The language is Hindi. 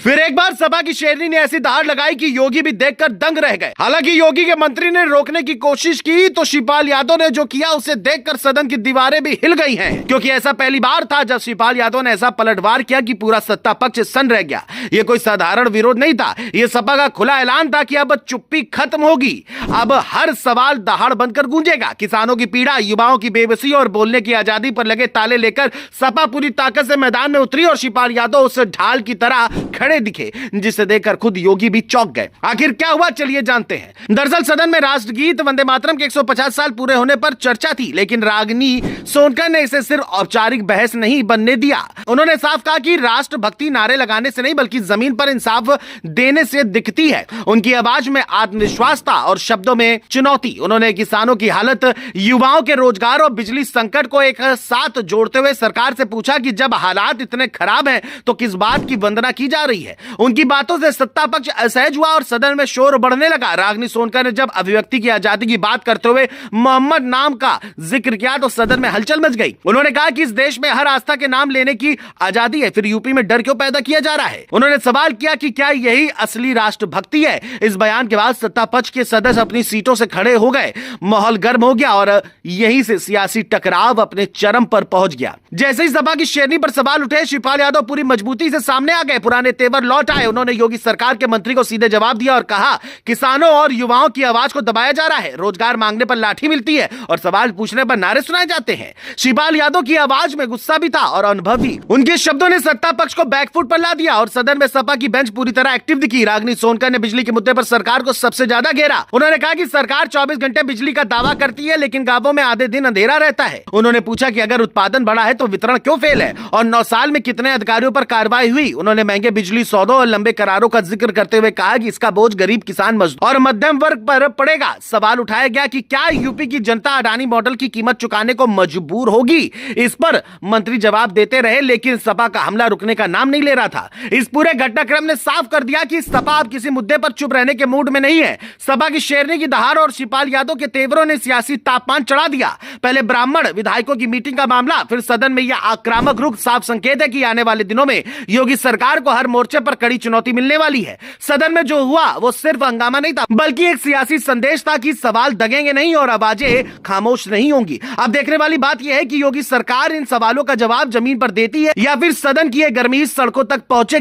फिर एक बार सपा की शेरनी ने ऐसी दहाड़ लगाई कि योगी भी देखकर दंग रह गए। हालांकि योगी के मंत्री ने रोकने की कोशिश की तो शिवपाल यादव ने जो किया उसे देखकर सदन की दीवारें भी हिल गई हैं, क्योंकि ऐसा पहली बार था जब शिवपाल यादव ने ऐसा पलटवार किया कि पूरा सत्ता पक्ष सन्न रह गया। ये कोई साधारण विरोध नहीं था, ये सपा का खुला ऐलान था कि अब चुप्पी खत्म होगी, अब हर सवाल दहाड़ बनकर गूंजेगा। किसानों की पीड़ा, युवाओं की बेबसी और बोलने की आजादी पर लगे ताले लेकर सपा पूरी ताकत से मैदान में उतरी और शिवपाल यादव उस ढाल की तरह खड़े दिखे, जिसे देखकर खुद योगी भी चौंक गए। आखिर क्या हुआ, चलिए जानते हैं। दरअसल सदन में राष्ट्रगीत वंदे मातरम के 150 साल पूरे होने पर चर्चा थी, लेकिन रागिनी सोनकर ने इसे सिर्फ औपचारिक बहस नहीं बनने दिया। उन्होंने साफ कहा कि राष्ट्रभक्ति नारे लगाने से नहीं बल्कि जमीन पर इंसाफ देने से दिखती है। उनकी आवाज में आत्मविश्वास था और शब्दों में चुनौती। उन्होंने किसानों की हालत, युवाओं के रोजगार और बिजली संकट को एक साथ जोड़ते हुए सरकार से पूछा कि जब हालात इतने खराब हैं तो किस बात की वंदना की जा रही है। उनकी बातों से सत्ता पक्ष असहज हुआ और सदन में शोर बढ़ने लगा। रागिनी सोनकर ने जब अभिव्यक्ति की आजादी की बात करते हुए मोहम्मद नाम का जिक्र किया तो सदन में हलचल मच गई। उन्होंने कहा कि इस देश में हर आस्था के नाम लेने की आजादी है, फिर यूपी में डर क्यों पैदा किया जा रहा है। उन्होंने सवाल किया कि क्या यही असली राष्ट्रभक्ति है। इस बयान के बाद सत्ता पक्ष के सदस्य अपनी सीटों से खड़े हो गए, माहौल गर्म हो गया और यहीं से सियासी टकराव अपने चरम पर पहुंच गया। जैसे ही सपा की शेरनी पर सवाल उठे, शिवपाल यादव पूरी मजबूती से सामने आ गए, पुराने तेवर लौट आए। उन्होंने योगी सरकार के मंत्री को सीधे जवाब दिया और कहा, किसानों और युवाओं की आवाज को दबाया जा रहा है, रोजगार मांगने पर लाठी मिलती है और सवाल पूछने पर नारे सुनाए जाते हैं। शिवपाल यादव की आवाज में गुस्सा भी था और अनुभव भी। उनके शब्दों ने सत्ता पक्ष को बैकफुट पर ला दिया और सदन में सपा की बेंच पूरी तरह एक्टिव दिखी। रागिनी सोनकर ने बिजली के मुद्दे पर सरकार को सबसे ज्यादा घेरा। उन्होंने कहा कि सरकार 24 घंटे बिजली का दावा करती है, लेकिन गांवों में आधे दिन अंधेरा रहता है। उन्होंने पूछा कि अगर उत्पादन बढ़ा है तो वितरण क्यों फेल है और 9 साल में कितने अधिकारियों पर कार्रवाई हुई। उन्होंने महंगे बिजली सौदों और लंबे करारों का जिक्र करते हुए कहा कि इसका बोझ गरीब किसान, मजदूर और मध्यम वर्ग पर पड़ेगा। सवाल उठाया गया कि क्या यूपी की जनता अडानी मॉडल की कीमत चुकाने को मजबूर होगी। इस पर मंत्री जवाब देते रहे, लेकिन सपा का हमला रुकने का नाम नहीं ले रहा था। इस पूरे घटनाक्रम ने साफ कर दिया कि सपा अब किसी मुद्दे पर चुप रहने के मूड में नहीं है। सपा की शेरनी की दहाड़ और शिवपाल यादव के तेवरों ने सियासी तापमान चढ़ा दिया। पहले ब्राह्मण विधायकों की मीटिंग का मामला, फिर सदन में यह आक्रामक रुख साफ संकेत है कि आने वाले दिनों में योगी सरकार को हर मोर्चे पर कड़ी चुनौती मिलने वाली है। सदन में जो हुआ वो सिर्फ हंगामा नहीं था, बल्कि एक सियासी संदेश था कि सवाल दगेंगे नहीं और आवाजें खामोश नहीं होंगी। अब देखने वाली बात यह है कि योगी सरकार इन सवालों का जवाब जमीन पर देती है या फिर सदन की यह गर्मी सड़कों तक पहुंचेगी।